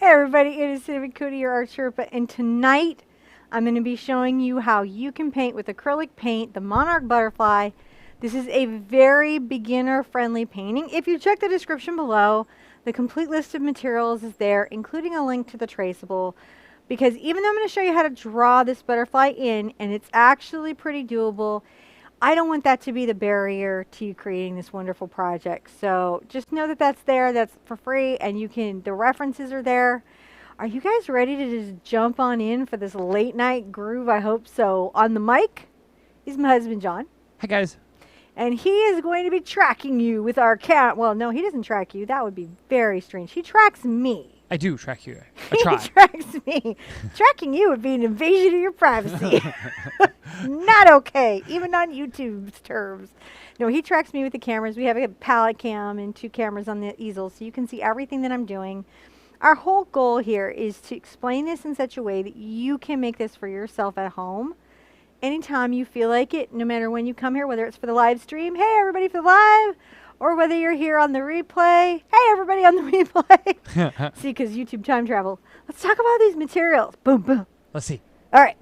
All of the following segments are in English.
everybody, it is Cinnamon Cootie, your art Sherpa, and tonight I'm going to be showing you how you can paint with acrylic paint the Monarch butterfly. This is a very beginner-friendly painting. If you check the description below, the complete list of materials is there, including a link to the traceable, because even though I'm going to show you how to draw this butterfly in, and it's actually pretty doable, I don't want that to be the barrier to you creating this wonderful project. So just know that that's there, that's for free, and you can, the references are there. Are you guys ready to just jump on in for this late night groove? I hope so. On the mic is my husband, John. Hi, guys. And he is going to be tracking you with our cat. Well, no, he doesn't track you. That would be very strange. He tracks me. I do track you. I try. He tracks me. Tracking you would be an invasion of your privacy. Not okay, even on YouTube's terms. No, he tracks me with the cameras. We have a pallet cam and 2 cameras on the easel, so you can see everything that I'm doing. Our whole goal here is to explain this in such a way that you can make this for yourself at home anytime you feel like it, no matter when you come here, whether it's for the live stream, hey everybody for the live, or whether you're here on the replay, hey everybody on the replay. See, because YouTube time travel. Let's talk about these materials. Boom, boom. Let's see. All right.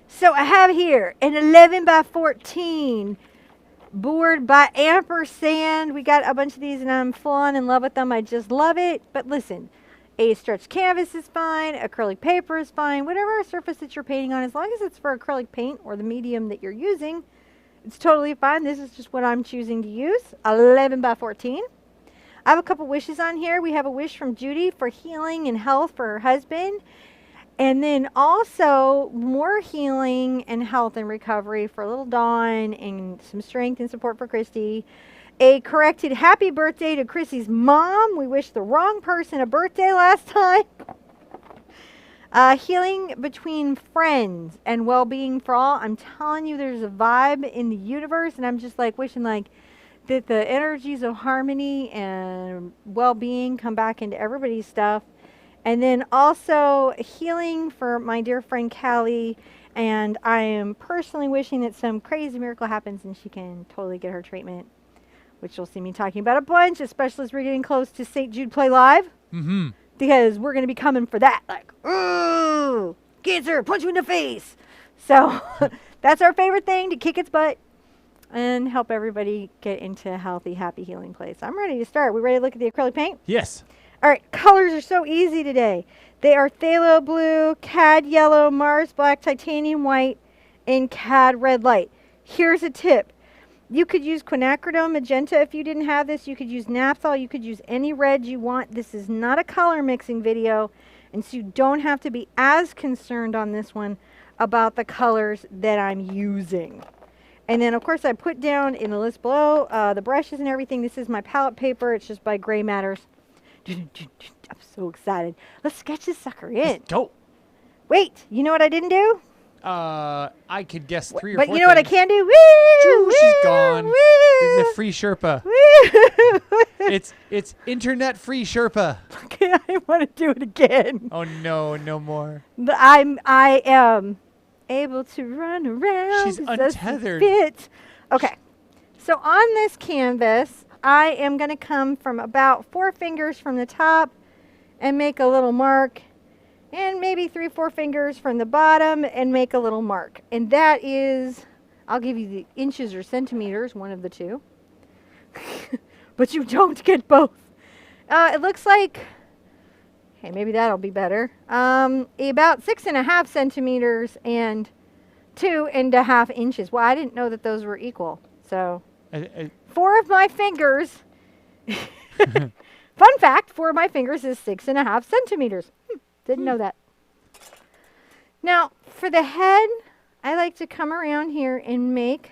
So I have here an 11 by 14 board by ampersand. We got a bunch of these and I'm full in love with them. I just love it. But listen, a stretched canvas is fine. Acrylic paper is fine. Whatever surface that you're painting on, as long as it's for acrylic paint or the medium that you're using, it's totally fine. This is just what I'm choosing to use. 11 by 14. I have a couple wishes on here. We have a wish from Judy for healing and health for her husband. And then also more healing and health and recovery for little Dawn and some strength and support for Christy. A corrected happy birthday to Chrissy's mom. We wished the wrong person a birthday last time. Healing between friends and well-being for all. I'm telling you, there's a vibe in the universe, and I'm just like wishing like that the energies of harmony and well-being come back into everybody's stuff. And then also healing for my dear friend Callie, and I am personally wishing that some crazy miracle happens and she can totally get her treatment, which you'll see me talking about a bunch, especially as we're getting close to St. Jude Play Live. Mm-hmm. Because we're going to be coming for that. Like, ooh, cancer, punch you in the face. So that's our favorite thing, to kick its butt and help everybody get into a healthy, happy, healing place. I'm ready to start. We ready to look at the acrylic paint? Yes. All right, colors are so easy today. They are phthalo blue, cad yellow, Mars black, titanium white, and cad red light. Here's a tip. You could use quinacridone magenta if you didn't have this. You could use naphthol. You could use any red you want. This is not a color mixing video, and so you don't have to be as concerned on this one about the colors that I'm using. And then, of course, I put down in the list below the brushes and everything. This is my palette paper. It's just by Gray Matters. I'm so excited. Let's sketch this sucker in. Let's go. Wait, you know what I didn't do? I could guess 3 or 4 But you know what I can do? Woo, she's gone. Woo, This is a free Sherpa. It's internet free Sherpa. Okay, I want to do it again. Oh no, no more. I am able to run around. She's untethered. Okay, so on this canvas, I am going to come from about 4 fingers from the top and make a little mark. And maybe 3 or 4 fingers from the bottom and make a little mark. And that is, I'll give you the inches or centimeters, one of the two. But you don't get both. It looks like, hey, maybe that'll be better. About 6.5 centimeters and 2.5 inches. Well, I didn't know that those were equal. So 4 of my fingers, fun fact, 4 of my fingers is 6.5 centimeters. Didn't know that. Now, for the head, I like to come around here and make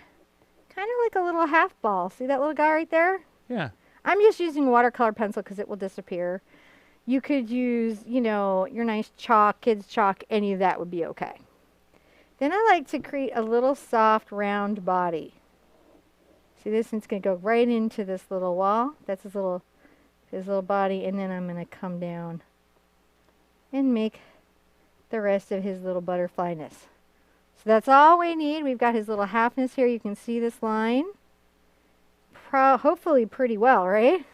kind of like a little half ball. See that little guy right there? Yeah. I'm just using watercolor pencil because it will disappear. You could use, you know, your nice chalk, kids chalk, any of that would be okay. Then I like to create a little soft round body. See this? It's going to go right into this little wall. That's his little body, and then I'm going to come down and make the rest of his little butterflyness. So that's all we need. We've got his little halfness here. You can see this line. Hopefully pretty well, right?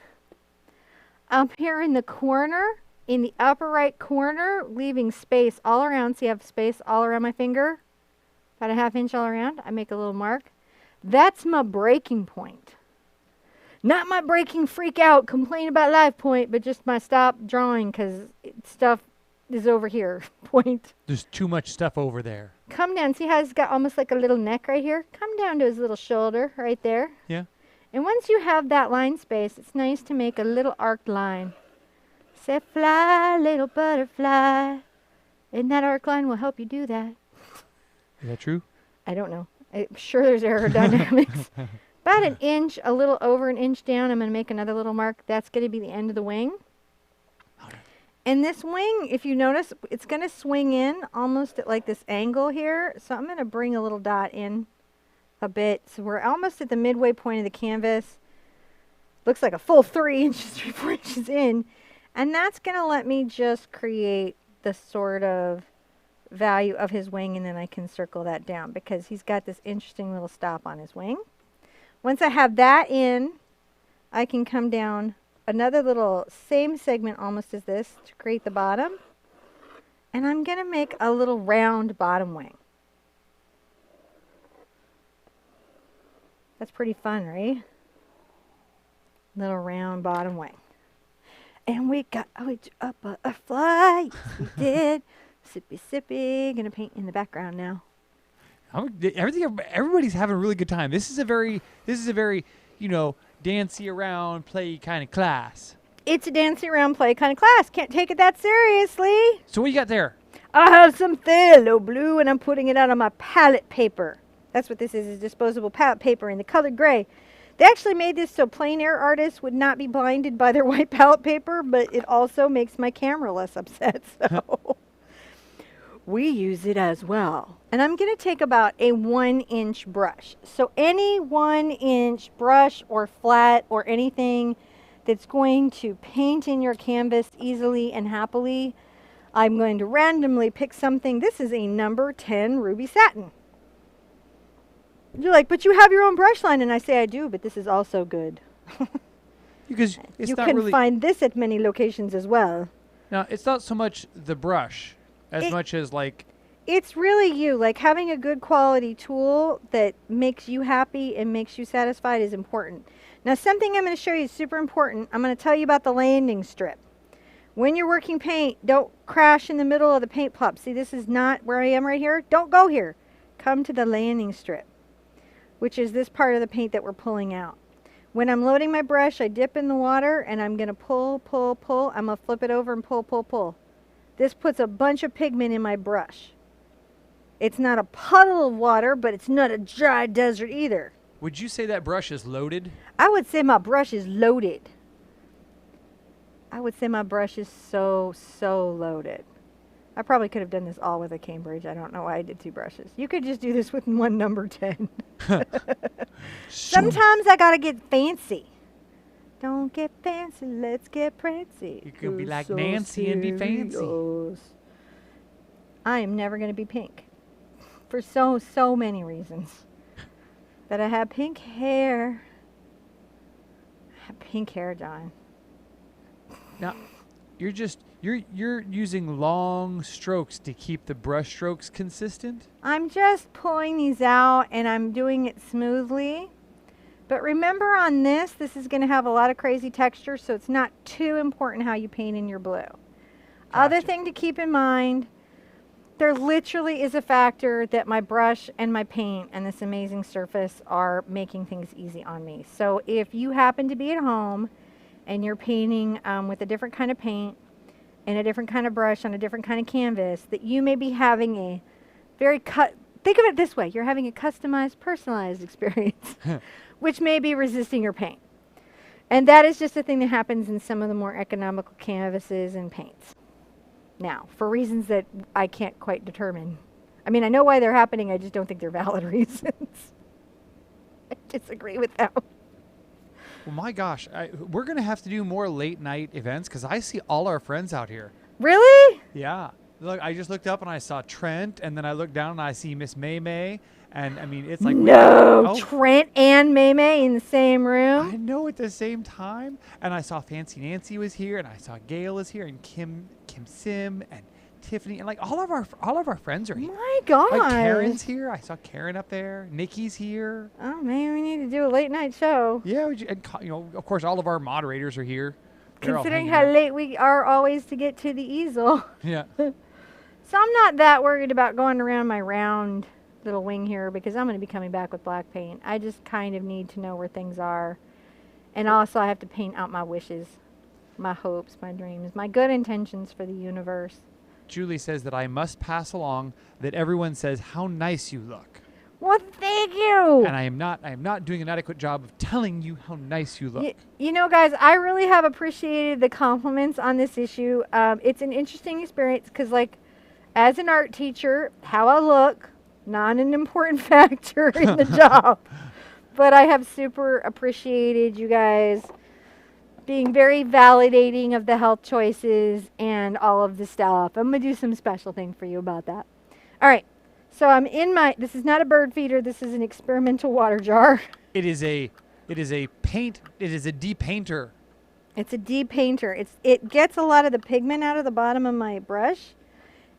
Up here in the corner, in the upper right corner, leaving space all around. See, I have space all around my finger, about a 1/2 inch all around. I make a little mark. That's my breaking point. Not my breaking freak out, complain about life point, but just my stop drawing because stuff is over here point. There's too much stuff over there. Come down. See how he's got almost like a little neck right here? Come down to his little shoulder right there. Yeah. And once you have that line space, it's nice to make a little arced line. Say, fly, little butterfly. And that arc line will help you do that. Is that true? I don't know. I'm sure there's aerodynamics. About an inch, a little over an inch down, I'm going to make another little mark. That's going to be the end of the wing. And this wing, if you notice, it's going to swing in almost at like this angle here. So I'm going to bring a little dot in a bit. So we're almost at the midway point of the canvas. Looks like a full 3 inches, 3-4 inches in. And that's going to let me just create the sort of value of his wing, and then I can circle that down because he's got this interesting little stop on his wing. Once I have that in, I can come down another little same segment almost as this to create the bottom. And I'm going to make a little round bottom wing. That's pretty fun, right? Little round bottom wing. And we got a butterfly. Yes, we did. Sippy, sippy. Gonna paint in the background now. Everybody's having a really good time. This is a very, dancey around, play kind of class. It's a dancing around play kind of class. Can't take it that seriously. So what you got there? I have some phthalo blue, and I'm putting it out on my palette paper. That's what this is disposable palette paper in the color gray. They actually made this so plein air artists would not be blinded by their white palette paper, but it also makes my camera less upset. So we use it as well. And I'm going to take about a 1-inch brush. So any 1-inch brush or flat or anything that's going to paint in your canvas easily and happily, I'm going to randomly pick something. This is a number 10 ruby satin. You're like, but you have your own brush line. And I say I do, but this is also good. Because it's you not can really, find this at many locations as well. now, it's not so much the brush as much as like, It's really you. Like having a good quality tool that makes you happy and makes you satisfied is important. Now something I'm going to show you is super important. I'm going to tell you about the landing strip. When you're working paint, don't crash in the middle of the paint plop. See, this is not where I am right here. Don't go here. Come to the landing strip, which is this part of the paint that we're pulling out. When I'm loading my brush, I dip in the water and I'm going to pull, pull, pull. I'm going to flip it over and pull, pull, pull. This puts a bunch of pigment in my brush. It's not a puddle of water, but it's not a dry desert either. would you say that brush is loaded? I would say my brush is loaded. I would say my brush is so loaded. I probably could have done this all with a Cambridge. I don't know why I did 2 brushes. You could just do this with one number 10. Sometimes I gotta get fancy. Don't get fancy, let's get prancy. You could be Who's like so Nancy and be fancy. serious? I am never gonna be pink. For so many reasons. That I have pink hair. I have pink hair, John. Now, you're using long strokes to keep the brush strokes consistent? I'm just pulling these out and I'm doing it smoothly. But remember on this is going to have a lot of crazy texture, so it's not too important how you paint in your blue. Gotcha. Other thing to keep in mind, there literally is a factor that my brush and my paint and this amazing surface are making things easy on me. So if you happen to be at home and you're painting with a different kind of paint and a different kind of brush on a different kind of canvas, that you may be having a very think of it this way, you're having a customized, personalized experience, which may be resisting your paint. And that is just a thing that happens in some of the more economical canvases and paints. Now, for reasons that I can't quite determine. I mean, I know why they're happening, I just don't think they're valid reasons. I disagree with them. Well, my gosh, we're going to have to do more late night events because I see all our friends out here. Really? Yeah. Look, I just looked up and I saw Trent, and then I looked down and I see Miss May May, And I mean, it's like No, Trent and Maymay in the same room. I know at the same time. And I saw Fancy Nancy was here, and I saw Gail is here, and Kim Sim, and Tiffany, and like all of our friends are here. My God. Like Karen's here. I saw Karen up there. Nikki's here. Oh man, we need to do a late night show. Yeah, and of course, all of our moderators are here. They're all Considering hanging how out. late we are always to get to the easel. Yeah. So I'm not that worried about going around my round little wing here because I'm going to be coming back with black paint. I just kind of need to know where things are. And also I have to paint out my wishes, my hopes, my dreams, my good intentions for the universe. Julie says that I must pass along that everyone says how nice you look. Well, thank you. And I am not doing an adequate job of telling you how nice you look. You know, guys, I really have appreciated the compliments on this issue. It's an interesting experience because, like, as an art teacher, how I look, not an important factor in the job. But I have super appreciated you guys being very validating of the health choices and all of the stuff. I'm going to do some special thing for you about that. All right. So I'm in this is not a bird feeder. This is an experimental water jar. It is a depainter. It's a depainter. It gets a lot of the pigment out of the bottom of my brush.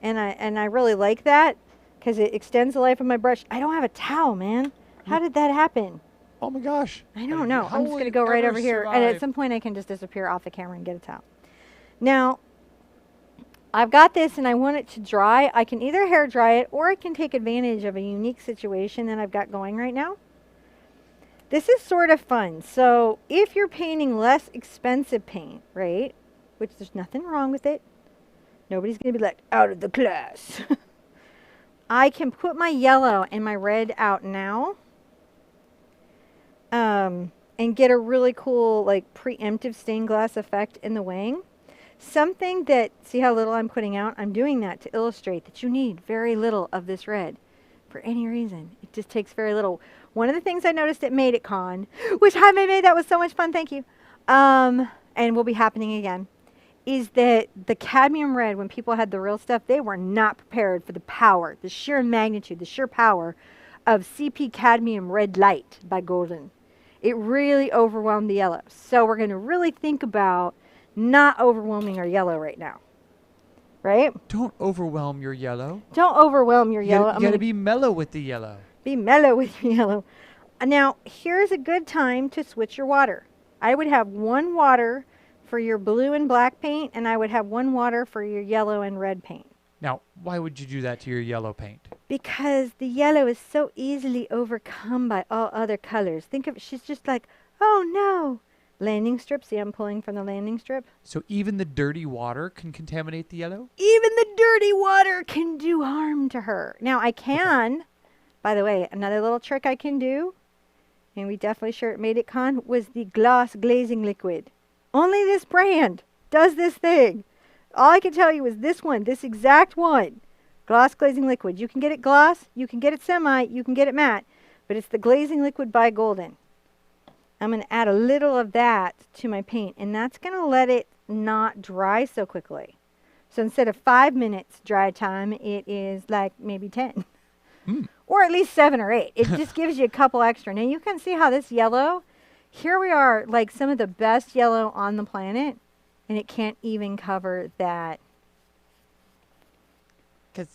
And I really like that because it extends the life of my brush. I don't have a towel, man. How did that happen? Oh my gosh. I don't know. I'm just going to go right over here. And at some point I can just disappear off the camera and get a towel. Now, I've got this and I want it to dry. I can either hair dry it or I can take advantage of a unique situation that I've got going right now. This is sort of fun. So if you're painting less expensive paint, right, which there's nothing wrong with it. Nobody's going to be like, out of the class. I can put my yellow and my red out now. And get a really cool, like, preemptive stained glass effect in the wing. Something that, see how little I'm putting out? I'm doing that to illustrate that you need very little of this red for any reason. It just takes very little. One of the things I noticed at Made It Con, which hi May, that was so much fun, thank you, and will be happening again, is that the cadmium red, when people had the real stuff, they were not prepared for the power, the sheer magnitude, the sheer power of CP Cadmium Red Light by Golden. It really overwhelmed the yellow. So we're going to really think about not overwhelming our yellow right now. Right? Don't overwhelm your yellow. Don't overwhelm your yellow. You got to be mellow with the yellow. Be mellow with your yellow. Now, here's a good time to switch your water. I would have one water for your blue and black paint, and I would have one water for your yellow and red paint. Now, why would you do that to your yellow paint? Because the yellow is so easily overcome by all other colors. Think of it, she's just like, oh no. Landing strip, see I'm pulling from the landing strip? So even the dirty water can contaminate the yellow? Even the dirty water can do harm to her. Now I can, by the way, another little trick I can do, and we definitely sure it Made It Con, was the gloss glazing liquid. Only this brand does this thing. All I can tell you is this one, this exact one. Gloss glazing liquid. You can get it gloss, you can get it semi, you can get it matte, but it's the glazing liquid by Golden. I'm going to add a little of that to my paint, and that's going to let it not dry so quickly. So instead of 5 minutes dry time, it is like maybe 10. Or at least 7 or 8. It just gives you a couple extra. Now you can see how this yellow, here we are, like some of the best yellow on the planet, and it can't even cover that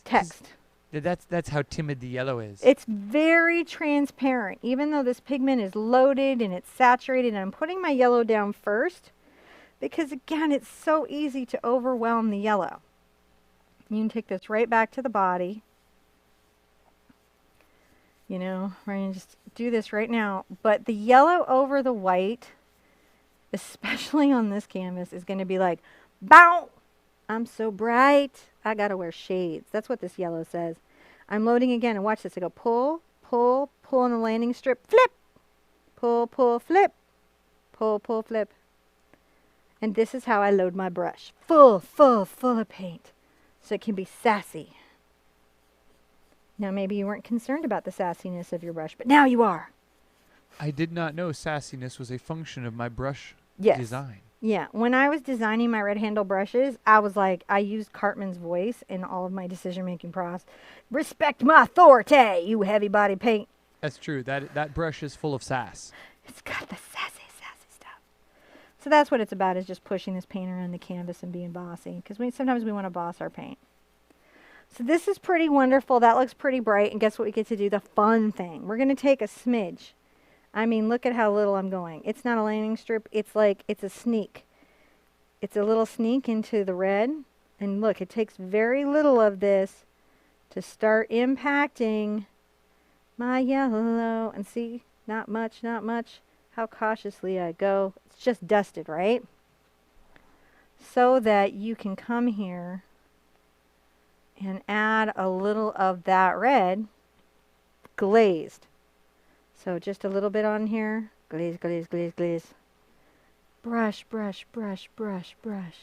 text. That's how timid the yellow is. It's very transparent, even though this pigment is loaded and it's saturated. And I'm putting my yellow down first because, again, it's so easy to overwhelm the yellow. You can take this right back to the body. You know, we're going to just do this right now. But the yellow over the white, especially on this canvas, is going to be like, bow! I'm so bright. I got to wear shades. That's what this yellow says. I'm loading again, and watch this. I go pull, pull, pull on the landing strip, flip, pull, pull, flip, pull, pull, flip. And this is how I load my brush. Full, full, full of paint. So it can be sassy. Now, maybe you weren't concerned about the sassiness of your brush, but now you are. I did not know sassiness was a function of my brush Yes. design. Yeah, when I was designing my red handle brushes, I was like, I used Cartman's voice in all of my decision-making process. Respect my authority, you heavy body paint. That's true. That brush is full of sass. It's got the sassy, sassy stuff. So that's what it's about, is just pushing this paint around the canvas and being bossy. Because sometimes we want to boss our paint. So this is pretty wonderful. That looks pretty bright. And guess what we get to do? The fun thing. We're going to take a smidge. I mean, look at how little I'm going. It's not a landing strip. It's like, it's a sneak. It's a little sneak into the red. And look, it takes very little of this to start impacting my yellow. And see, not much, not much. How cautiously I go. It's just dusted, right? So that you can come here and add a little of that red glazed. So just a little bit on here. Glaze, glaze, glaze, glaze. Brush, brush, brush, brush, brush.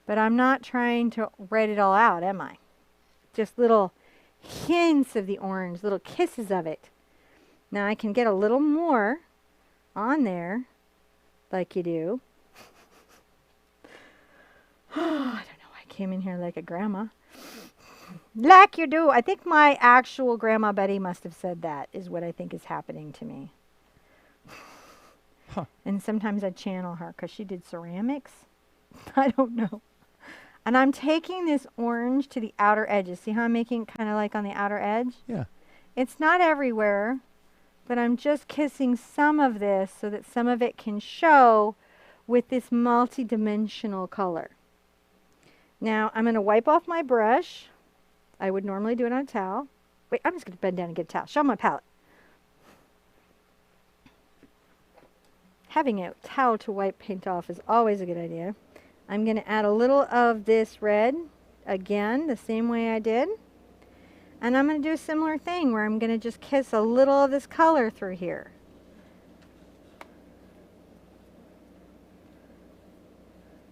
But I'm not trying to red it all out, am I? Just little hints of the orange, little kisses of it. Now I can get a little more on there, like you do. I don't know why I came in here like a grandma. Like you do. I think my actual Grandma Betty must have said that, is what I think is happening to me. Huh. And sometimes I channel her because she did ceramics. I don't know. And I'm taking this orange to the outer edges. See how I'm making kind of like on the outer edge? Yeah. It's not everywhere, but I'm just kissing some of this so that some of it can show with this multi-dimensional color. Now I'm going to wipe off my brush. I would normally do it on a towel. Wait, I'm just going to bend down and get a towel. Show my palette. Having a towel to wipe paint off is always a good idea. I'm going to add a little of this red, again, the same way I did. And I'm going to do a similar thing where I'm going to just kiss a little of this color through here.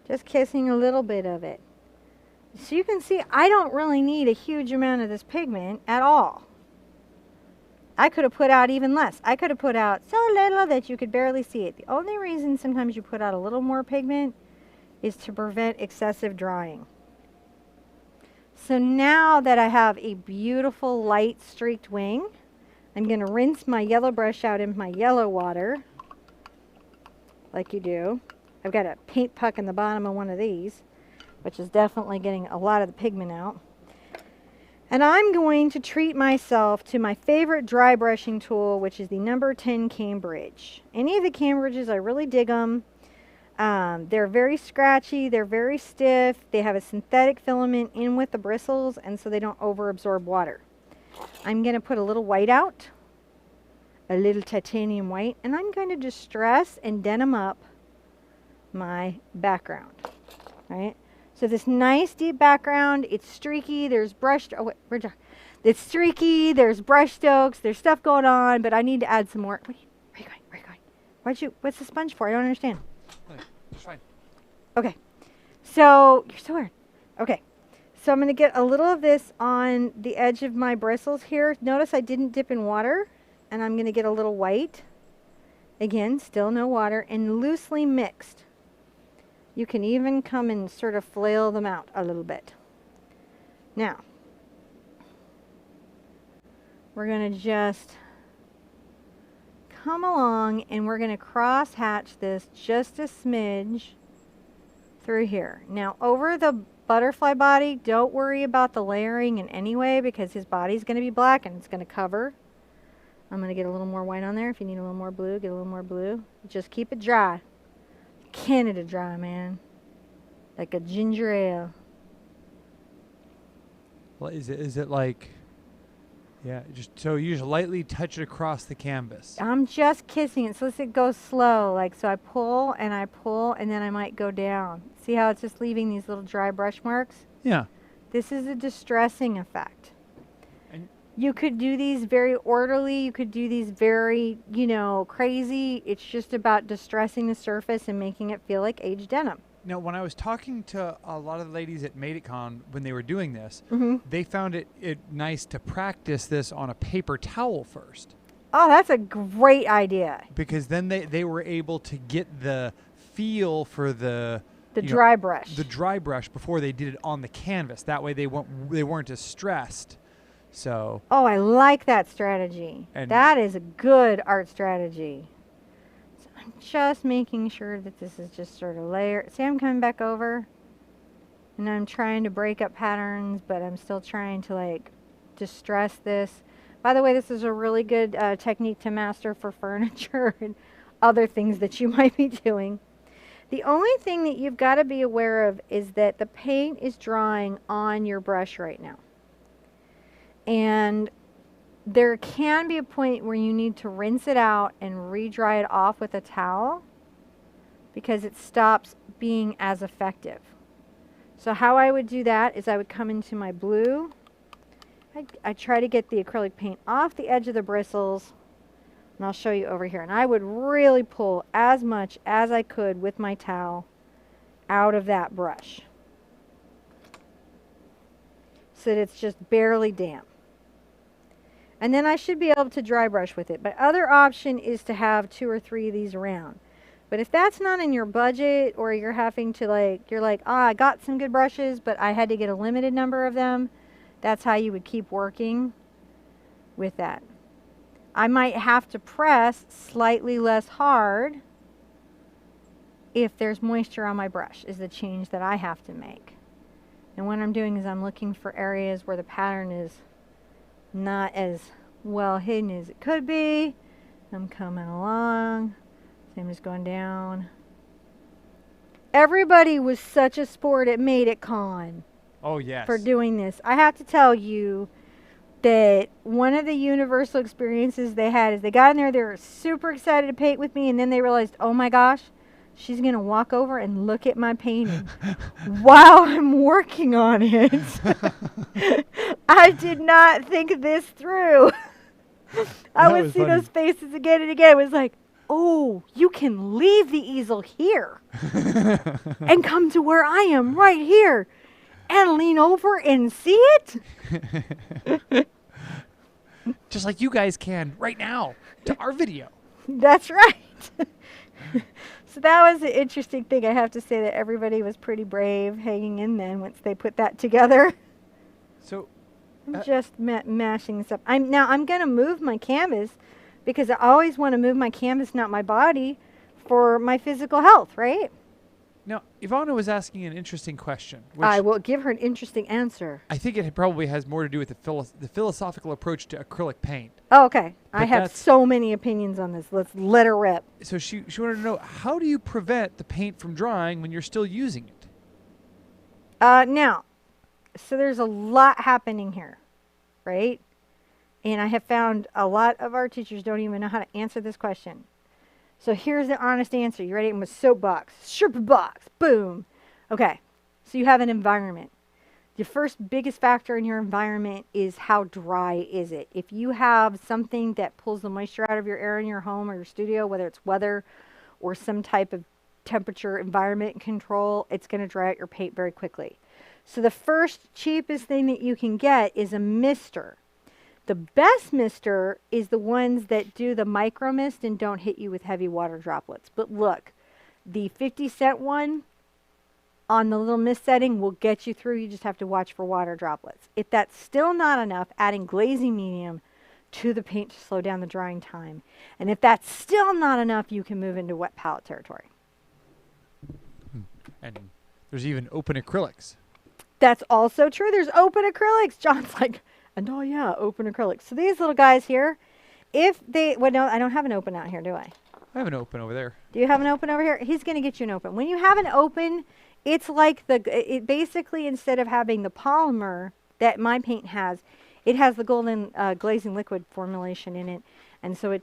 Just kissing a little bit of it. So you can see I don't really need a huge amount of this pigment at all. I could have put out even less. I could have put out so little that you could barely see it. The only reason sometimes you put out a little more pigment is to prevent excessive drying. So now that I have a beautiful light streaked wing, I'm going to rinse my yellow brush out in my yellow water, like you do. I've got a paint puck in the bottom of one of these, which is definitely getting a lot of the pigment out. And I'm going to treat myself to my favorite dry brushing tool, which is the number 10 Cambridge. Any of the Cambridges, I really dig them. They're very scratchy, they're very stiff, they have a synthetic filament in with the bristles, and so they don't overabsorb water. I'm going to put a little white out, a little titanium white, and I'm going to distress and denim up my background, right? So this nice deep background, it's streaky, there's brush, oh wait, it's streaky, there's brush strokes, there's stuff going on, but I need to add some more. Where are you going? Where are you going? What's the sponge for? I don't understand. It's fine. Okay, so, you're so weird. Okay, so I'm going to get a little of this on the edge of my bristles here. Notice I didn't dip in water, and I'm going to get a little white. Again, still no water, and loosely mixed. You can even come and sort of flail them out a little bit. Now, we're going to just come along and we're going to cross hatch this just a smidge through here. Now, over the butterfly body, don't worry about the layering in any way because his body's going to be black and it's going to cover. I'm going to get a little more white on there. If you need a little more blue, get a little more blue. Just keep it dry. Canada dry, man. Like a ginger ale. Well, is it like, yeah, just so you just lightly touch it across the canvas. I'm just kissing it, so it goes slow. Like, so I pull, and then I might go down. See how it's just leaving these little dry brush marks? Yeah. This is a distressing effect. And you could do these very orderly. You could do these very, crazy. It's just about distressing the surface and making it feel like aged denim. now, when I was talking to a lot of the ladies at MadeItCon when they were doing this, they found it nice to practice this on a paper towel first. Oh, that's a great idea. Because then they were able to get the feel for the dry brush. the dry brush before they did it on the canvas. That way they weren't as stressed. So. Oh, I like that strategy. And that is a good art strategy. So I'm just making sure that this is just sort of layered. See, I'm coming back over, and I'm trying to break up patterns, but I'm still trying to like distress this. By the way, this is a really good technique to master for furniture and other things that you might be doing. The only thing that you've got to be aware of is that the paint is drying on your brush right now. And there can be a point where you need to rinse it out and re-dry it off with a towel because it stops being as effective. So how I would do that is I would come into my blue. I try to get the acrylic paint off the edge of the bristles, and I'll show you over here. And I would really pull as much as I could with my towel out of that brush so that it's just barely damp. And then I should be able to dry brush with it. But other option is to have 2 or 3 of these around. But if that's not in your budget, or you're having to you're like, I got some good brushes, but I had to get a limited number of them, that's how you would keep working with that. I might have to press slightly less hard if there's moisture on my brush, is the change that I have to make. And what I'm doing is I'm looking for areas where the pattern is not as well hidden as it could be. I'm coming along. So I'm just going down. Everybody was such a sport at Made It Con. Oh, yes. For doing this. I have to tell you that one of the universal experiences they had is they got in there, they were super excited to paint with me, and then they realized, oh my gosh, she's going to walk over and look at my painting while I'm working on it. I did not think this through. I would see those faces again and again. It was like, oh, you can leave the easel here and come to where I am right here and lean over and see it. Just like you guys can right now to our video. That's right. So that was an interesting thing. I have to say that everybody was pretty brave hanging in then once they put that together. So I'm just mashing this up. I'm going to move my canvas because I always want to move my canvas, not my body, for my physical health, right? Now, Ivana was asking an interesting question. Which I will give her an interesting answer. I think it probably has more to do with the philosophical approach to acrylic paint. Oh, okay. But I have so many opinions on this. Let's let her rip. So she wanted to know, how do you prevent the paint from drying when you're still using it? Now, so there's a lot happening here, right? And I have found a lot of our teachers don't even know how to answer this question. So here's the honest answer. You ready? I'm with soapbox. Sherpa box. Boom. Okay. So you have an environment. The first biggest factor in your environment is how dry is it. If you have something that pulls the moisture out of your air in your home or your studio, whether it's weather or some type of temperature environment control, it's going to dry out your paint very quickly. So the first cheapest thing that you can get is a mister. The best mister is the ones that do the micro mist and don't hit you with heavy water droplets. But look, the 50-cent one on the little mist setting will get you through. You just have to watch for water droplets. If that's still not enough, adding glazing medium to the paint to slow down the drying time. And if that's still not enough, you can move into wet palette territory. And there's even open acrylics. That's also true. There's open acrylics. John's like, and oh yeah, open acrylics. So these little guys here, if they, well no, I don't have an open out here, do I? I have an open over there. Do you have an open over here? He's going to get you an open. When you have an open, it's like it basically, instead of having the polymer that my paint has, it has the golden glazing liquid formulation in it. And so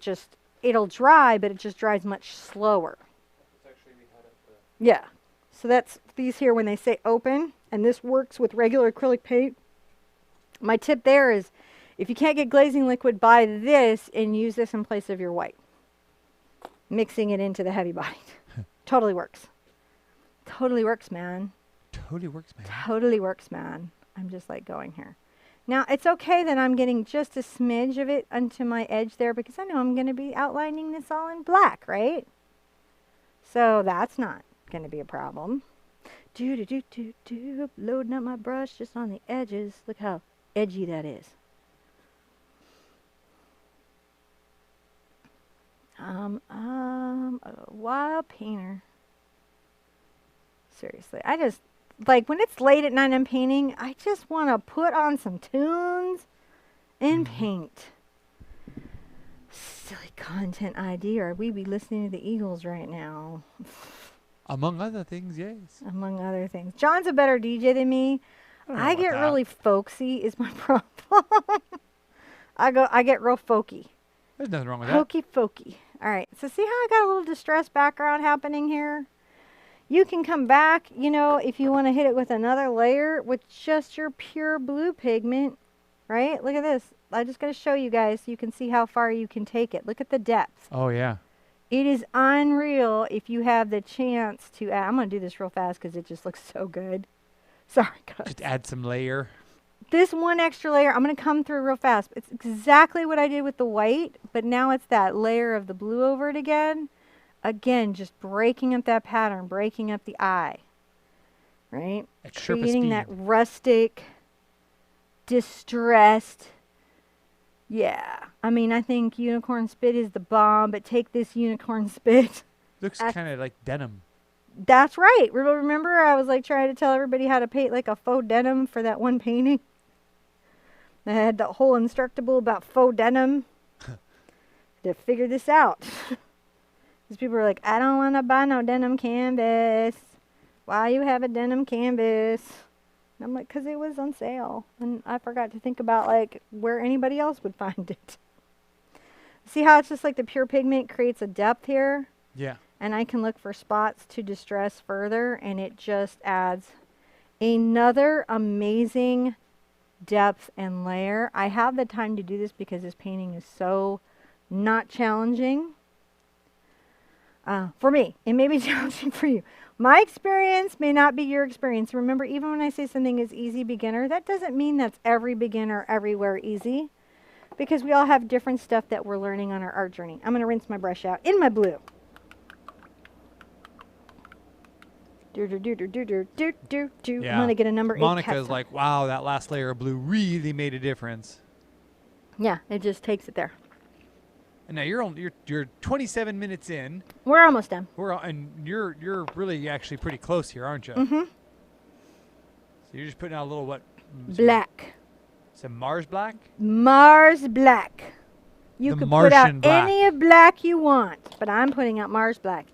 it'll dry, but it just dries much slower. Yeah. So that's these here when they say open, and this works with regular acrylic paint. My tip there is, if you can't get glazing liquid, buy this and use this in place of your white. Mixing it into the heavy body. Totally works. Totally works, man. Totally works, man. Totally works, man. I'm just like going here. Now, it's okay that I'm getting just a smidge of it onto my edge there because I know I'm going to be outlining this all in black, right? So that's not going to be a problem. Loading up my brush just on the edges. Look how edgy that is. A wild painter. Seriously, I just, like, when it's late at night I'm painting, I just want to put on some tunes and paint. Silly content idea. Or we be listening to the Eagles right now. Among other things, yes. Among other things. John's a better DJ than me. I get really folksy is my problem. I get real folky. There's nothing wrong with that. Hokey pokey. All right. So see how I got a little distressed background happening here? You can come back, you know, if you want to hit it with another layer with just your pure blue pigment, right? Look at this. I'm just going to show you guys so you can see how far you can take it. Look at the depth. Oh, yeah. It is unreal if you have the chance to add. I'm going to do this real fast because it just looks so good. Sorry, guys. Just add some layer. This one extra layer, I'm going to come through real fast. It's exactly what I did with the white, but now it's that layer of the blue over it again. Again, just breaking up that pattern, breaking up the eye, right? At Sherpa Creating speed. that rustic, distressed. Yeah. I mean, I think unicorn spit is the bomb, but take this unicorn spit. Looks kind of like denim. That's right. Remember I was like trying to tell everybody how to paint like a faux denim for that one painting? I had the whole instructable about faux denim to figure this out. Because people are like, I don't want to buy no denim canvas. Why you have a denim canvas? And I'm like, because it was on sale. And I forgot to think about like where anybody else would find it. See how it's just like the pure pigment creates a depth here? Yeah. And I can look for spots to distress further, and it just adds another amazing depth and layer. I have the time to do this because this painting is so not challenging. For me, it may be challenging for you. My experience may not be your experience. Remember, even when I say something is easy beginner, that doesn't mean that's every beginner everywhere easy, because we all have different stuff that we're learning on our art journey. I'm going to rinse my brush out in my blue. Yeah. I'm going to get a number 8. Monica's like, wow, that last layer of blue really made a difference. Yeah, it just takes it there. And now you're 27 minutes in. We're almost done. And you're really actually pretty close here, aren't you? Mm-hmm. So you're just putting out a little what? Black. Some Mars black? Mars black. You The can put out Martian black. any of black you want, but I'm putting out Mars black.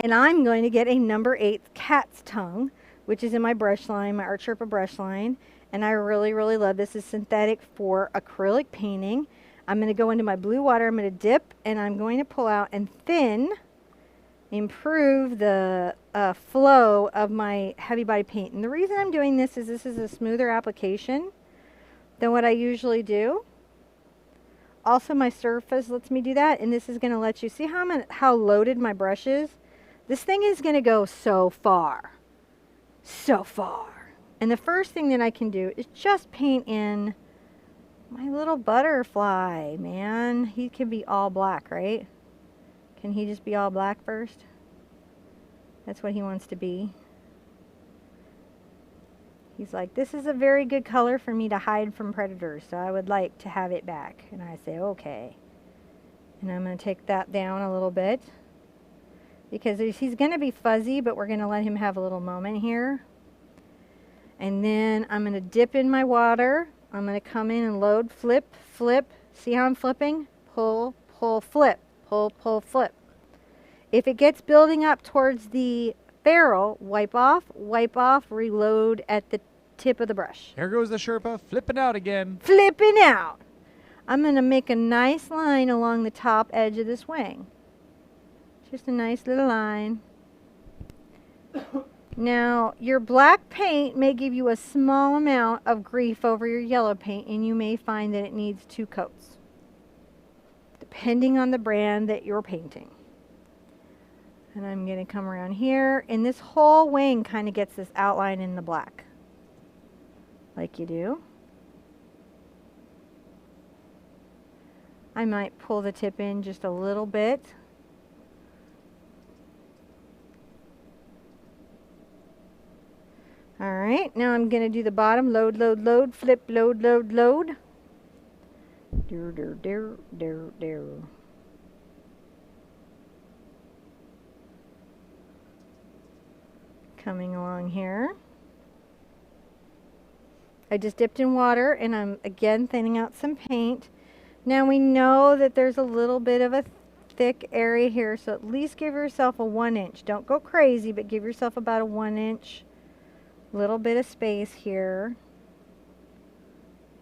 And I'm going to get a number 8 cat's tongue, which is in my brush line, my ArtSherpa brush line. And I really, really love this. It's synthetic for acrylic painting. I'm going to go into my blue water. I'm going to dip, and I'm going to pull out and thin, improve the flow of my heavy body paint. And the reason I'm doing this is a smoother application than what I usually do. Also, my surface lets me do that, and this is going to let you see how loaded my brush is. This thing is going to go so far. So far. And the first thing that I can do is just paint in my little butterfly, man. He can be all black, right? Can he just be all black first? That's what he wants to be. He's like, this is a very good color for me to hide from predators, so I would like to have it back. And I say, okay. And I'm going to take that down a little bit, because he's going to be fuzzy, but we're going to let him have a little moment here. And then I'm going to dip in my water. I'm going to come in and load, flip, flip. See how I'm flipping? Pull, pull, flip. Pull, pull, flip. If it gets building up towards the ferrule, wipe off, reload at the tip of the brush. Here goes the Sherpa flipping out again. Flipping out. I'm going to make a nice line along the top edge of this wing. Just a nice little line. Now, your black paint may give you a small amount of grief over your yellow paint, and you may find that it needs 2 coats, depending on the brand that you're painting. And I'm going to come around here, and this whole wing kind of gets this outline in the black, like you do. I might pull the tip in just a little bit. right, now I'm going to do the bottom. Load, load, load, flip, load, load, load. Do, do, do, do, do. Coming along here. I just dipped in water and I'm again thinning out some paint. Now we know that there's a little bit of a thick area here, so at least give yourself a 1 inch. Don't go crazy, but give yourself about a 1 inch little bit of space here.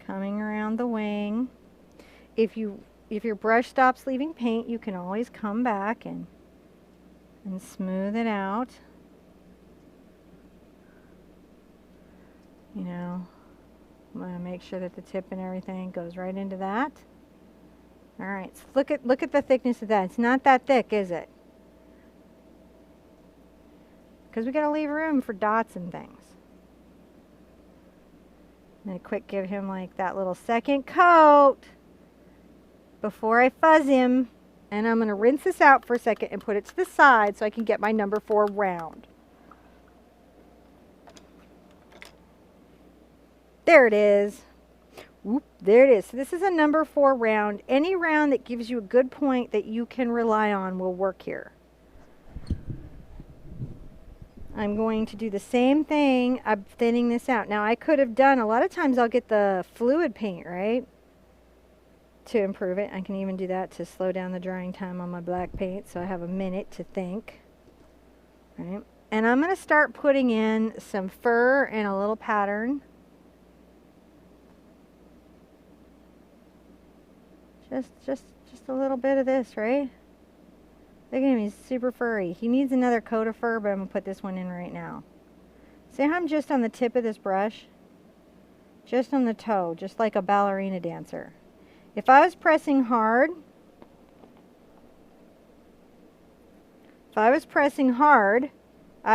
Coming around the wing. If your brush stops leaving paint, you can always come back and smooth it out. You know, I'm going to make sure that the tip and everything goes right into that. All right, so look at the thickness of that. It's not that thick, is it? Because we got to leave room for dots and things. I'm going to quick give him like that little second coat before I fuzz him. And I'm going to rinse this out for a second and put it to the side so I can get my number 4 round. There it is. Whoop, there it is. So this is a number 4 round. Any round that gives you a good point that you can rely on will work here. I'm going to do the same thing. I'm thinning this out. Now I could have done, a lot of times I'll get the fluid paint, right? To improve it. I can even do that to slow down the drying time on my black paint so I have a minute to think. Right? And I'm going to start putting in some fur and a little pattern. Just a little bit of this, right? Look at him, he's super furry. He needs another coat of fur, but I'm going to put this one in right now. See how I'm just on the tip of this brush? Just on the toe, just like a ballerina dancer. If I was pressing hard, I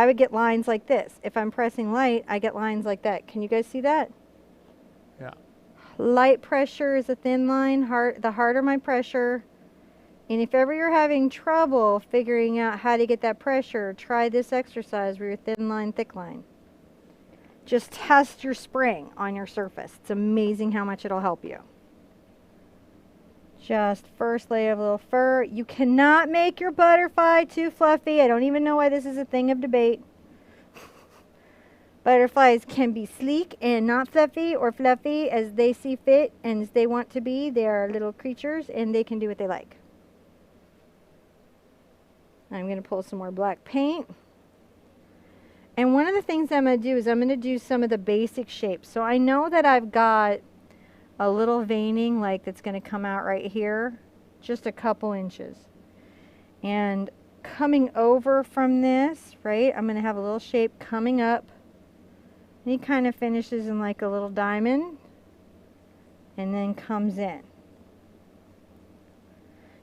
would get lines like this. If I'm pressing light, I get lines like that. Can you guys see that? Yeah. Light pressure is a thin line. The harder my pressure. And if ever you're having trouble figuring out how to get that pressure, try this exercise where you're thin line, thick line. Just test your spring on your surface. It's amazing how much it'll help you. Just first layer of a little fur. You cannot make your butterfly too fluffy. I don't even know why this is a thing of debate. Butterflies can be sleek and not fluffy, or fluffy as they see fit and as they want to be. They are little creatures and they can do what they like. I'm going to pull some more black paint. And one of the things I'm going to do is I'm going to do some of the basic shapes. So I know that I've got a little veining like that's going to come out right here, just a couple inches. And coming over from this, right, I'm going to have a little shape coming up. And he kind of finishes in like a little diamond and then comes in.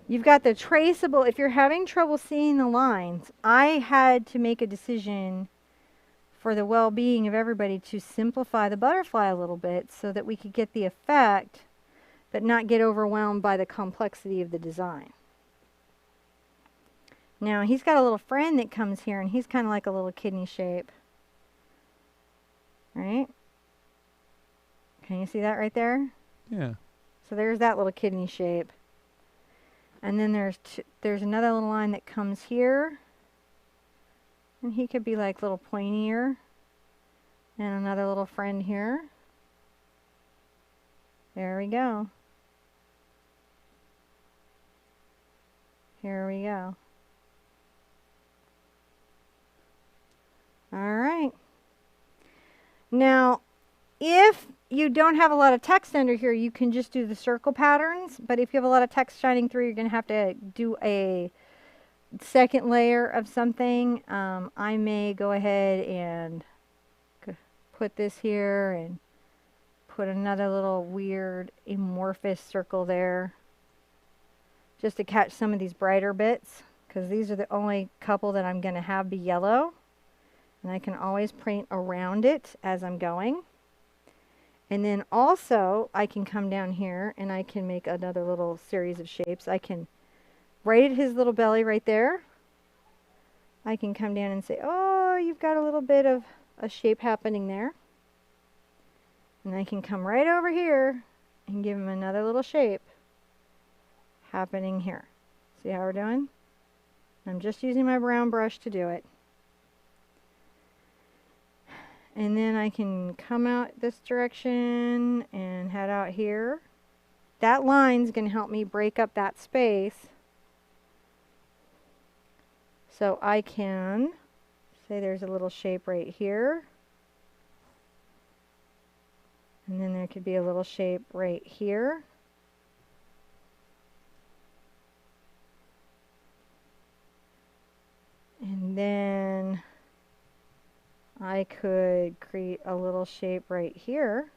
You've got the traceable. If you're having trouble seeing the lines, I had to make a decision for the well-being of everybody to simplify the butterfly a little bit so that we could get the effect but not get overwhelmed by the complexity of the design. Now he's got a little friend that comes here and he's kind of like a little kidney shape. Right? Can you see that right there? Yeah. So there's that little kidney shape. And then there's another little line that comes here. And he could be like little pointier. And another little friend here. There we go. Here we go. All right. Now, if you don't have a lot of text under here, you can just do the circle patterns. But if you have a lot of text shining through, you're going to have to do a second layer of something. I may go ahead and put this here and put another little weird amorphous circle there just to catch some of these brighter bits, because these are the only couple that I'm going to have be yellow. And I can always paint around it as I'm going. And then also I can come down here and I can make another little series of shapes. I can, right at his little belly right there, I can come down and say, oh, you've got a little bit of a shape happening there. And I can come right over here and give him another little shape happening here. See how we're doing? I'm just using my brown brush to do it. And then I can come out this direction and head out here. That line's going to help me break up that space. So I can say there's a little shape right here. And then there could be a little shape right here. And then I could create a little shape right here.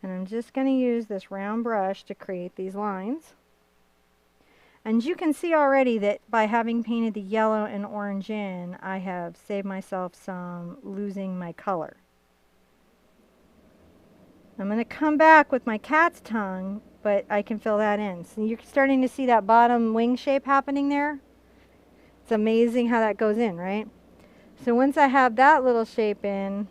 And I'm just going to use this round brush to create these lines. And you can see already that by having painted the yellow and orange in, I have saved myself some losing my color. I'm going to come back with my cat's tongue, but I can fill that in. So you're starting to see that bottom wing shape happening there. It's amazing how that goes in, right? So once I have that little shape in,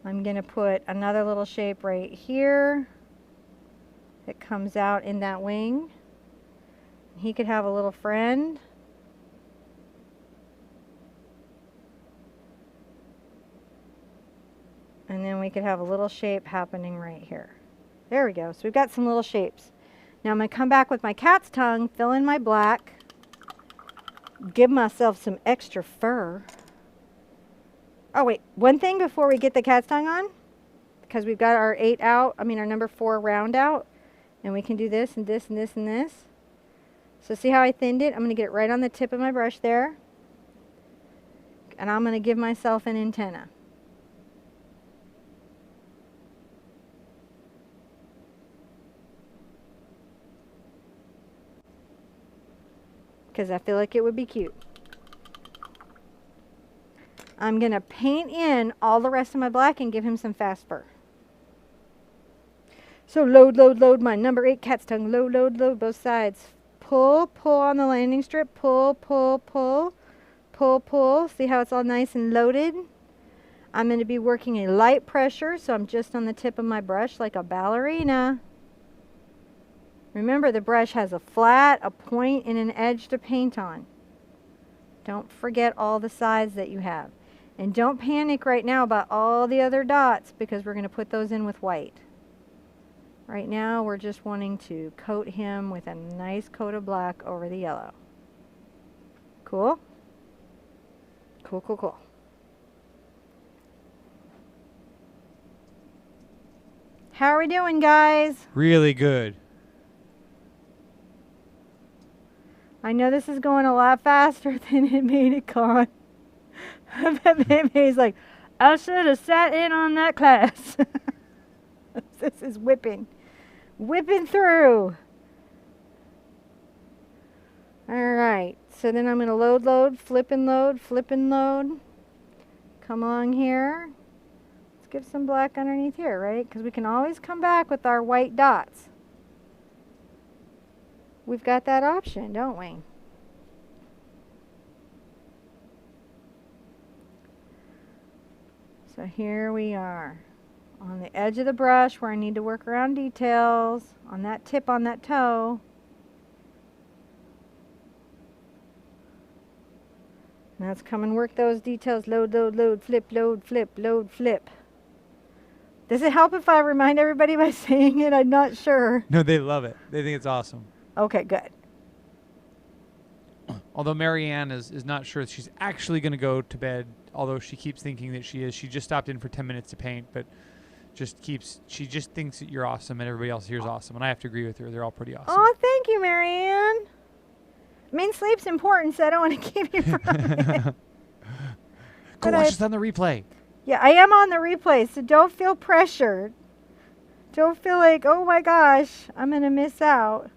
I'm going to put another little shape right here that comes out in that wing. He could have a little friend. And then we could have a little shape happening right here. There we go. So we've got some little shapes. Now I'm going to come back with my cat's tongue, fill in my black, give myself some extra fur. Oh wait, one thing before we get the cat's tongue on, because we've got our our number 4 round out, and we can do this and this and this and this. So see how I thinned it? I'm going to get it right on the tip of my brush there. And I'm going to give myself an antenna. Because I feel like it would be cute. I'm going to paint in all the rest of my black and give him some fast fur. So load, load, load my number 8 cat's tongue. Load, load, load both sides. Pull, pull on the landing strip. Pull, pull, pull. Pull, pull. See how it's all nice and loaded? I'm going to be working a light pressure, so I'm just on the tip of my brush like a ballerina. Remember, the brush has a flat, a point, and an edge to paint on. Don't forget all the sides that you have. And don't panic right now about all the other dots, because we're going to put those in with white. Right now, we're just wanting to coat him with a nice coat of black over the yellow. Cool? Cool, cool, cool. How are we doing, guys? Really good. I know this is going a lot faster than it made it gone. I bet May's like, I should have sat in on that class. This is whipping through. All right, so then I'm going to load, load, flip and load, flip and load. Come along here. Let's give some black underneath here, right? Because we can always come back with our white dots. We've got that option, don't we? So here we are on the edge of the brush where I need to work around details, on that tip on that toe. Now let's come and work those details. Load, load, load, flip, load, flip, load, flip. Does it help if I remind everybody by saying it? I'm not sure. No, they love it. They think it's awesome. Okay, good. Although Marianne is not sure she's actually going to go to bed, although she keeps thinking that she is. She just stopped in for 10 minutes to paint, but she just thinks that you're awesome and everybody else here is awesome. And I have to agree with her. They're all pretty awesome. Oh, thank you, Marianne. I mean, sleep's important, so I don't want to keep you from it. Go watch us on the replay. Yeah, I am on the replay, so don't feel pressured. Don't feel like, oh my gosh, I'm going to miss out.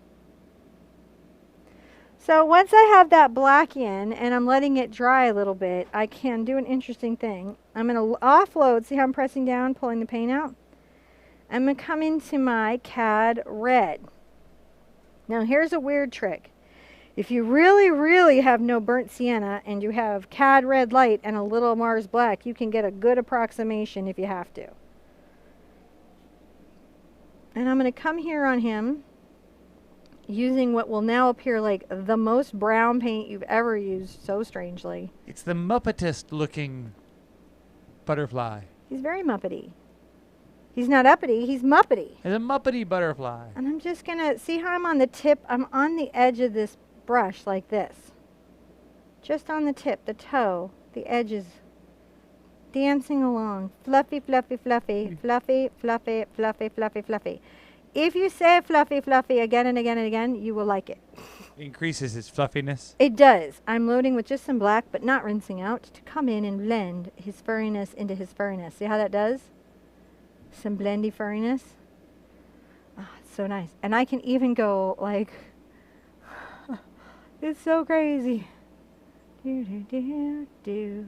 So once I have that black in and I'm letting it dry a little bit, I can do an interesting thing. I'm going to offload. See how I'm pressing down, pulling the paint out? I'm going to come into my CAD red. Now here's a weird trick. If you really, really have no burnt sienna and you have cad red light and a little Mars black, you can get a good approximation if you have to. And I'm going to come here on him using what will now appear like the most brown paint you've ever used, so strangely. It's the Muppetest looking butterfly. He's very Muppety. He's not uppity, he's Muppety. It's a Muppety butterfly. And I'm just going to, see how I'm on the tip? I'm on the edge of this brush like this. Just on the tip, the toe, the edges. Dancing along. Fluffy, fluffy, fluffy, fluffy, fluffy, fluffy, fluffy, fluffy. If you say fluffy, fluffy again and again and again, you will like it. Increases its fluffiness. It does. I'm loading with just some black, but not rinsing out, to come in and blend his furriness into his furriness. See how that does? Some blendy furriness. Oh, it's so nice. And I can even go like, it's so crazy. Do, do, do, do.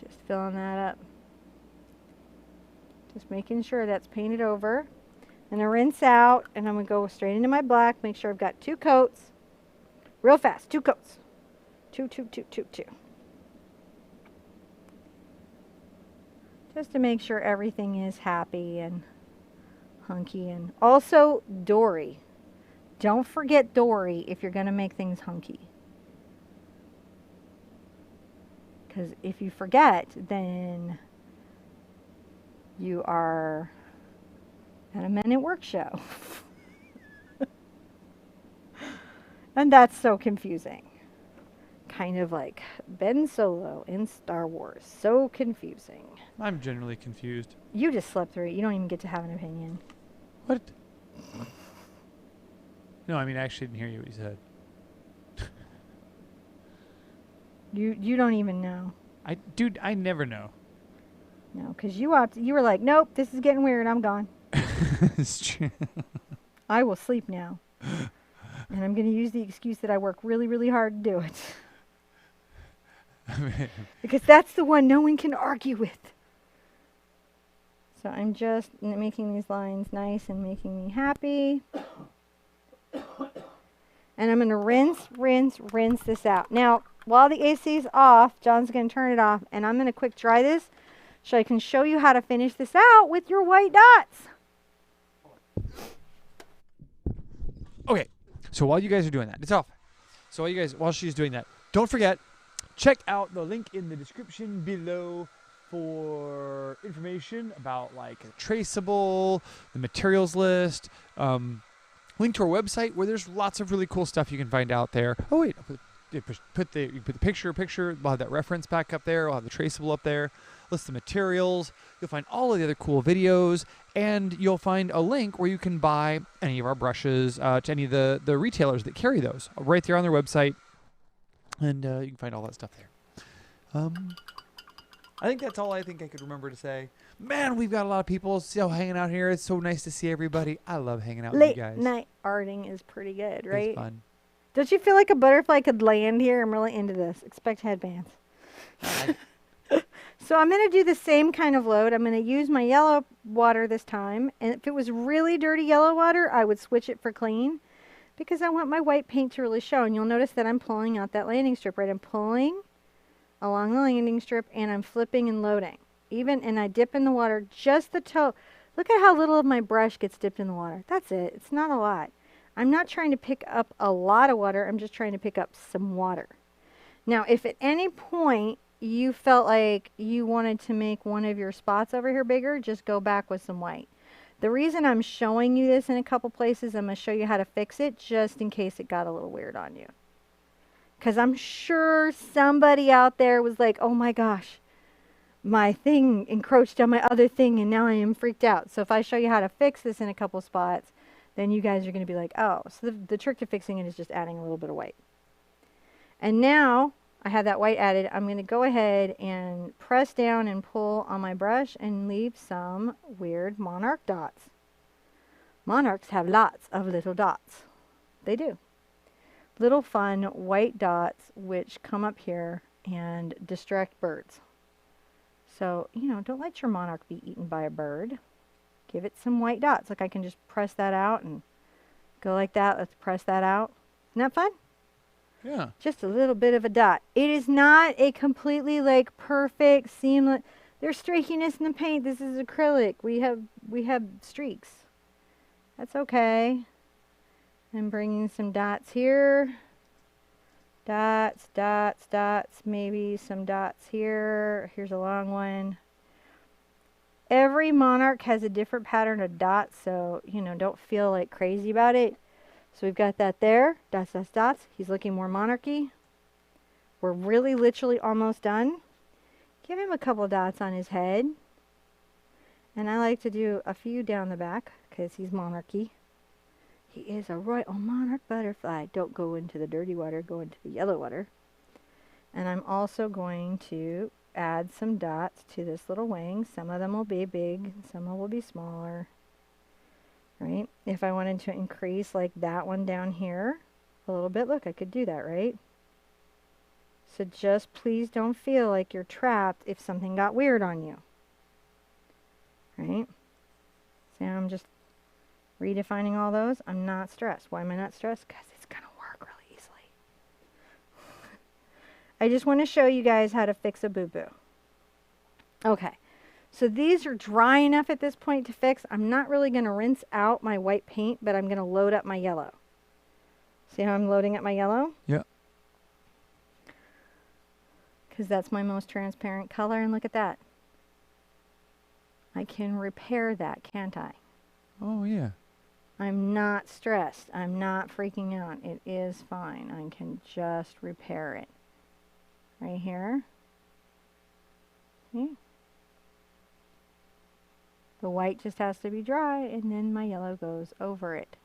Just filling that up. Just making sure that's painted over. And I rinse out, and I'm going to go straight into my black. Make sure I've got 2 coats. Real fast, 2 coats. 2, 2, 2, 2, 2. Just to make sure everything is happy and hunky. And also, Dory. Don't forget Dory if you're going to make things hunky. Because if you forget, then you are at a Men at Work show. And that's so confusing. Kind of like Ben Solo in Star Wars. So confusing. I'm generally confused. You just slept through it. You don't even get to have an opinion. What? No, I mean, I actually didn't hear you what you said. You don't even know. Dude, I never know. No, because you were like, nope, this is getting weird. I'm gone. It's true. I will sleep now. And I'm going to use the excuse that I work really, really hard to do it. Because that's the one no one can argue with. So I'm just making these lines nice and making me happy. And I'm going to rinse this out. Now, while the AC is off, John's going to turn it off, and I'm going to quick dry this so I can show you how to finish this out with your white dots. Okay, so while you guys are doing that, it's off. So while she's doing that, don't forget, check out the link in the description below for information about like traceable, the materials list, link to our website where there's lots of really cool stuff you can find out there. Oh wait, you put the picture. We'll have that reference back up there. We'll have the traceable up there. List the materials. You'll find all of the other cool videos, and you'll find a link where you can buy any of our brushes to any of the retailers that carry those right there on their website, and you can find all that stuff there. I think that's all I think I could remember to say. Man, we've got a lot of people still hanging out here. It's so nice to see everybody. I love hanging out with you guys. Late night arting is pretty good, right? It's fun. Don't you feel like a butterfly could land here? I'm really into this. Expect headbands. So I'm going to do the same kind of load. I'm going to use my yellow water this time. And if it was really dirty yellow water, I would switch it for clean. Because I want my white paint to really show. And you'll notice that I'm pulling out that landing strip, right? I'm pulling along the landing strip, and I'm flipping and loading. And I dip in the water just the toe. Look at how little of my brush gets dipped in the water. That's it. It's not a lot. I'm not trying to pick up a lot of water. I'm just trying to pick up some water. Now, if at any point you felt like you wanted to make one of your spots over here bigger, just go back with some white. The reason I'm showing you this in a couple places, I'm going to show you how to fix it just in case it got a little weird on you. Because I'm sure somebody out there was like, oh my gosh, my thing encroached on my other thing and now I am freaked out. So if I show you how to fix this in a couple spots, then you guys are going to be like, oh, so the trick to fixing it is just adding a little bit of white. And now I have that white added. I'm going to go ahead and press down and pull on my brush and leave some weird Monarch dots. Monarchs have lots of little dots. They do. Little fun white dots which come up here and distract birds. So, don't let your monarch be eaten by a bird. Give it some white dots. Like I can just press that out and go like that. Let's press that out. Isn't that fun? Yeah. Just a little bit of a dot. It is not a completely like perfect seamless. There's streakiness in the paint. This is acrylic. We have streaks. That's okay. I'm bringing some dots here. Dots, dots, dots. Maybe some dots here. Here's a long one. Every Monarch has a different pattern of dots, so, you know, don't feel like crazy about it. So we've got that there. Dots, dots, dots. He's looking more monarchy. We're really literally almost done. Give him a couple dots on his head. And I like to do a few down the back because he's monarchy. He is a royal monarch butterfly. Don't go into the dirty water, go into the yellow water. And I'm also going to add some dots to this little wing. Some of them will be big, some will be smaller. Right? If I wanted to increase like that one down here a little bit, look, I could do that, right? So just please don't feel like you're trapped if something got weird on you. Right? So I'm just redefining all those. I'm not stressed. Why am I not stressed? Because it's going to work really easily. I just want to show you guys how to fix a boo-boo. Okay. So these are dry enough at this point to fix. I'm not really going to rinse out my white paint, but I'm going to load up my yellow. See how I'm loading up my yellow? Yeah. Because that's my most transparent color, and look at that. I can repair that, can't I? Oh, yeah. I'm not stressed. I'm not freaking out. It is fine. I can just repair it. Right here. See? The white just has to be dry, and then my yellow goes over it.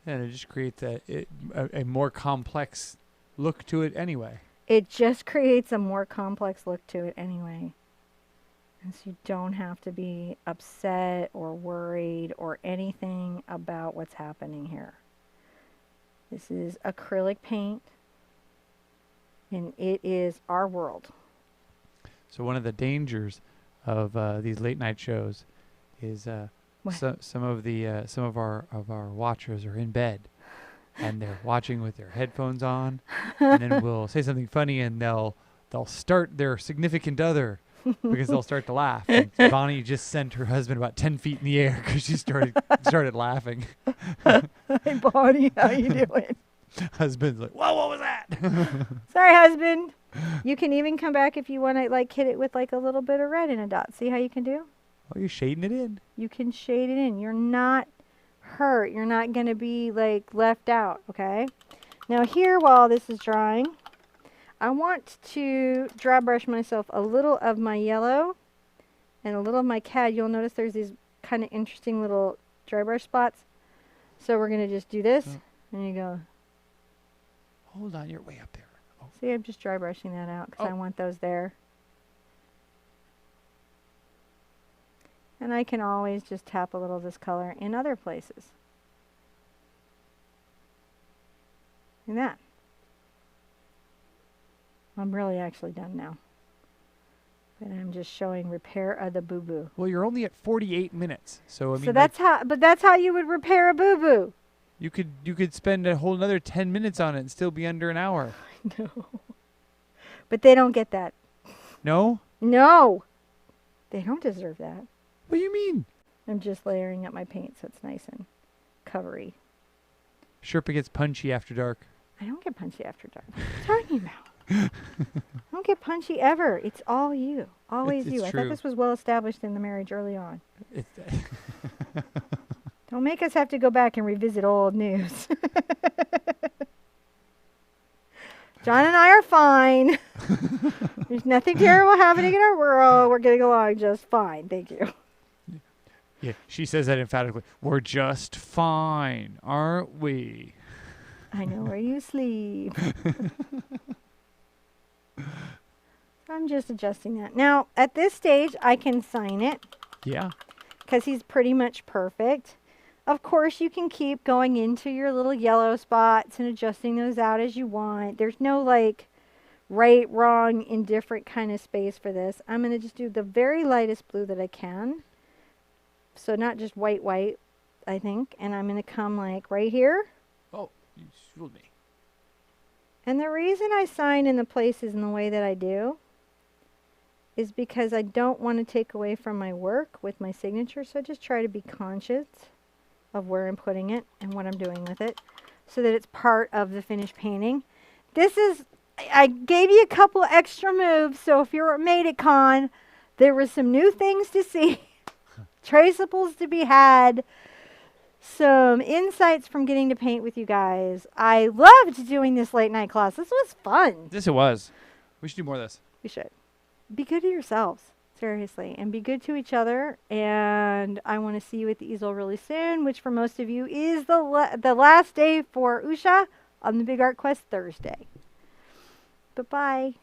And it just creates a more complex look to it anyway. It just creates a more complex look to it anyway. And so you don't have to be upset or worried or anything about what's happening here. This is acrylic paint, and it is our world. So one of the dangers of these late night shows is some of our watchers are in bed and they're watching with their headphones on, and then we'll say something funny and they'll start their significant other because they'll start to laugh. And Bonnie just sent her husband about 10 feet in the air because she started laughing. Hey Bonnie, how you doing? Husband's like, whoa, what was that? Sorry, husband. You can even come back if you want to like hit it with like a little bit of red in a dot. See how you can do? Oh, you're shading it in. You can shade it in. You're not hurt. You're not going to be like left out, okay? Now here, while this is drying, I want to dry brush myself a little of my yellow and a little of my cad. You'll notice there's these kind of interesting little dry brush spots. So we're going to just do this, and you go. Hold on, you're way up there. Oh. See, I'm just dry brushing that out because I want those there. And I can always just tap a little of this color in other places. Like that. I'm really actually done now. But I'm just showing repair of the boo-boo. Well, you're only at 48 minutes, so I mean. So that's how you would repair a boo-boo. You could spend a whole another 10 minutes on it and still be under an hour. I know. But they don't get that. No? No. They don't deserve that. What do you mean? I'm just layering up my paint so it's nice and covery. Sherpa gets punchy after dark. I don't get punchy after dark. What are you talking about? I don't get punchy ever. It's all you. Always It's you. I true. thought this was well established in the marriage early on. Don't make us have to go back and revisit old news. John and I are fine. There's nothing terrible happening in our world. We're getting along just fine. Thank you. Yeah, she says that emphatically. We're just fine, aren't we? I know where you sleep. I'm just adjusting that. Now, at this stage, I can sign it. Yeah. Because he's pretty much perfect. Of course, you can keep going into your little yellow spots and adjusting those out as you want. There's no like right, wrong, indifferent kind of space for this. I'm going to just do the very lightest blue that I can. So not just white, I think. And I'm going to come like right here. Oh, You fooled me. And the reason I sign in the places in the way that I do is because I don't want to take away from my work with my signature. So I just try to be conscious of where I'm putting it and what I'm doing with it so that it's part of the finished painting. I gave you a couple extra moves, so if you're at MadeItCon, there were some new things to see, traceables to be had, some insights from getting to paint with you guys. I loved doing this late night class. This was fun. This it was. We should do more of this. We should. Be good to yourselves, seriously, and be good to each other. And I want to see you at the Easel really soon, which for most of you is the last day for Usha on the Big Art Quest Thursday. Bye-bye.